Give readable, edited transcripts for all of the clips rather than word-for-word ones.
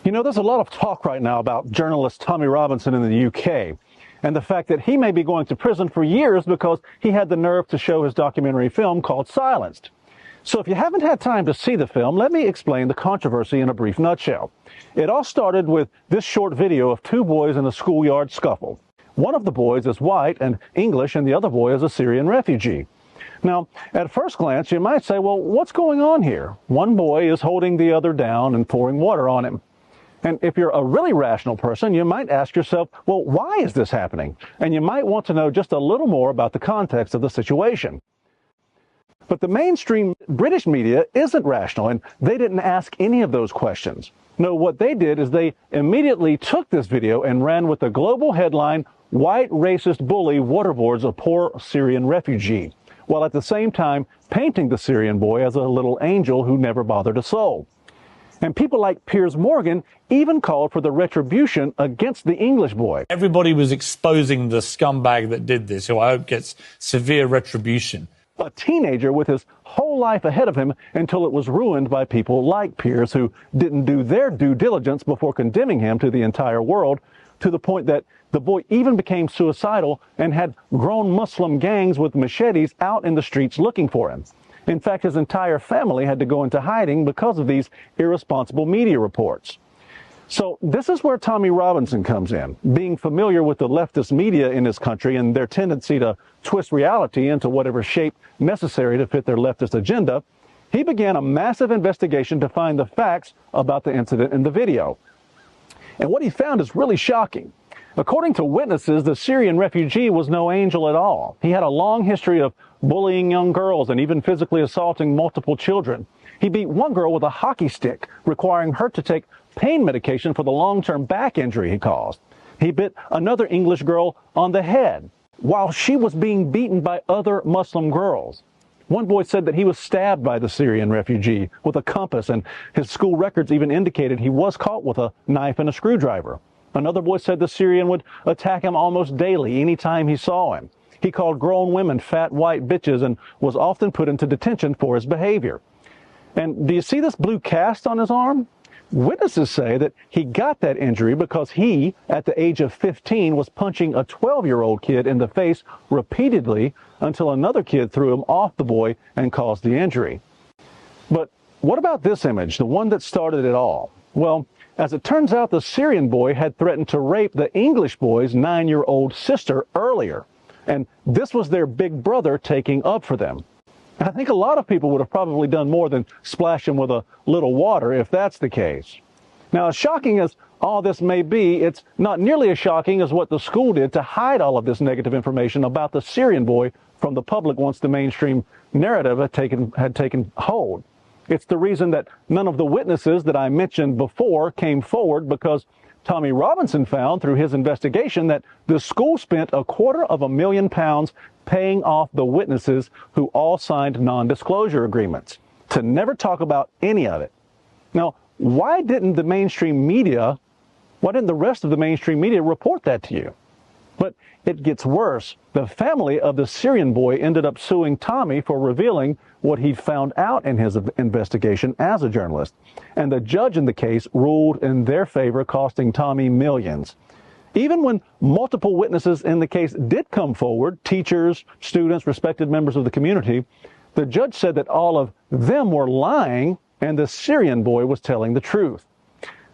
You know, there's a lot of talk right now about journalist Tommy Robinson in the UK and the fact that he may be going to prison for years because he had the nerve to show his documentary film called Silenced. So if you haven't had time to see the film, let me explain the controversy in a brief nutshell. It all started with this short video of two boys in a schoolyard scuffle. One of the boys is white and English, and the other boy is a Syrian refugee. Now, at first glance, you might say, well, what's going on here? One boy is holding the other down and pouring water on him. And if you're a really rational person, you might ask yourself, well, why is this happening? And you might want to know just a little more about the context of the situation. But the mainstream British media isn't rational, and they didn't ask any of those questions. No, what they did is they immediately took this video and ran with the global headline, "White Racist Bully Waterboards a Poor Syrian Refugee," while at the same time painting the Syrian boy as a little angel who never bothered a soul. And people like Piers Morgan even called for the retribution against the English boy. Everybody was exposing the scumbag that did this, who I hope gets severe retribution. A teenager with his whole life ahead of him until it was ruined by people like Piers, who didn't do their due diligence before condemning him to the entire world, to the point that the boy even became suicidal and had grown Muslim gangs with machetes out in the streets looking for him. In fact, his entire family had to go into hiding because of these irresponsible media reports. So this is where Tommy Robinson comes in. Being familiar with the leftist media in this country and their tendency to twist reality into whatever shape necessary to fit their leftist agenda, he began a massive investigation to find the facts about the incident in the video. And what he found is really shocking. According to witnesses, the Syrian refugee was no angel at all. He had a long history of bullying young girls and even physically assaulting multiple children. He beat one girl with a hockey stick, requiring her to take pain medication for the long-term back injury he caused. He bit another English girl on the head while she was being beaten by other Muslim girls. One boy said that he was stabbed by the Syrian refugee with a compass, and his school records even indicated he was caught with a knife and a screwdriver. Another boy said the Syrian would attack him almost daily anytime he saw him. He called grown women fat white bitches and was often put into detention for his behavior. And do you see this blue cast on his arm? Witnesses say that he got that injury because he, at the age of 15, was punching a 12-year-old kid in the face repeatedly until another kid threw him off the boy and caused the injury. But what about this image, the one that started it all? Well, as it turns out, the Syrian boy had threatened to rape the English boy's 9-year-old sister earlier. And this was their big brother taking up for them. And I think a lot of people would have probably done more than splash him with a little water if that's the case. Now, as shocking as all this may be, it's not nearly as shocking as what the school did to hide all of this negative information about the Syrian boy from the public once the mainstream narrative had taken hold. It's the reason that none of the witnesses that I mentioned before came forward, because Tommy Robinson found through his investigation that the school spent £250,000 paying off the witnesses who all signed non-disclosure agreements to never talk about any of it. Now, why didn't the rest of the mainstream media report that to you? But it gets worse. The family of the Syrian boy ended up suing Tommy for revealing what he'd found out in his investigation as a journalist. And the judge in the case ruled in their favor, costing Tommy millions. Even when multiple witnesses in the case did come forward, teachers, students, respected members of the community, the judge said that all of them were lying and the Syrian boy was telling the truth.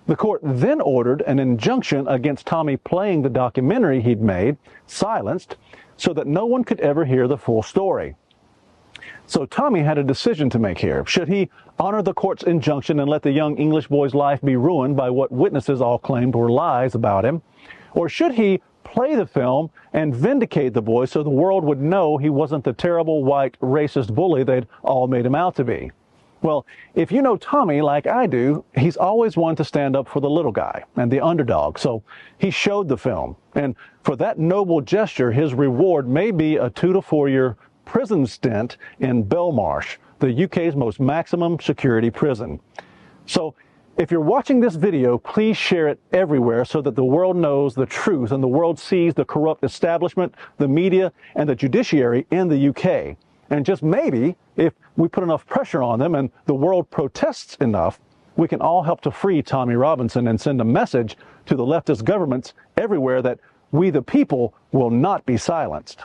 The court then ordered an injunction against Tommy playing the documentary he'd made, Silenced, so that no one could ever hear the full story. So Tommy had a decision to make here. Should he honor the court's injunction and let the young English boy's life be ruined by what witnesses all claimed were lies about him? Or should he play the film and vindicate the boy so the world would know he wasn't the terrible white racist bully they'd all made him out to be? Well, if you know Tommy like I do, he's always one to stand up for the little guy and the underdog. So he showed the film. And for that noble gesture, his reward may be a 2 to 4 year prison stint in Belmarsh, the UK's most maximum security prison. So if you're watching this video, please share it everywhere so that the world knows the truth and the world sees the corrupt establishment, the media, and the judiciary in the UK. And just maybe, if we put enough pressure on them and the world protests enough, we can all help to free Tommy Robinson and send a message to the leftist governments everywhere that we the people will not be silenced.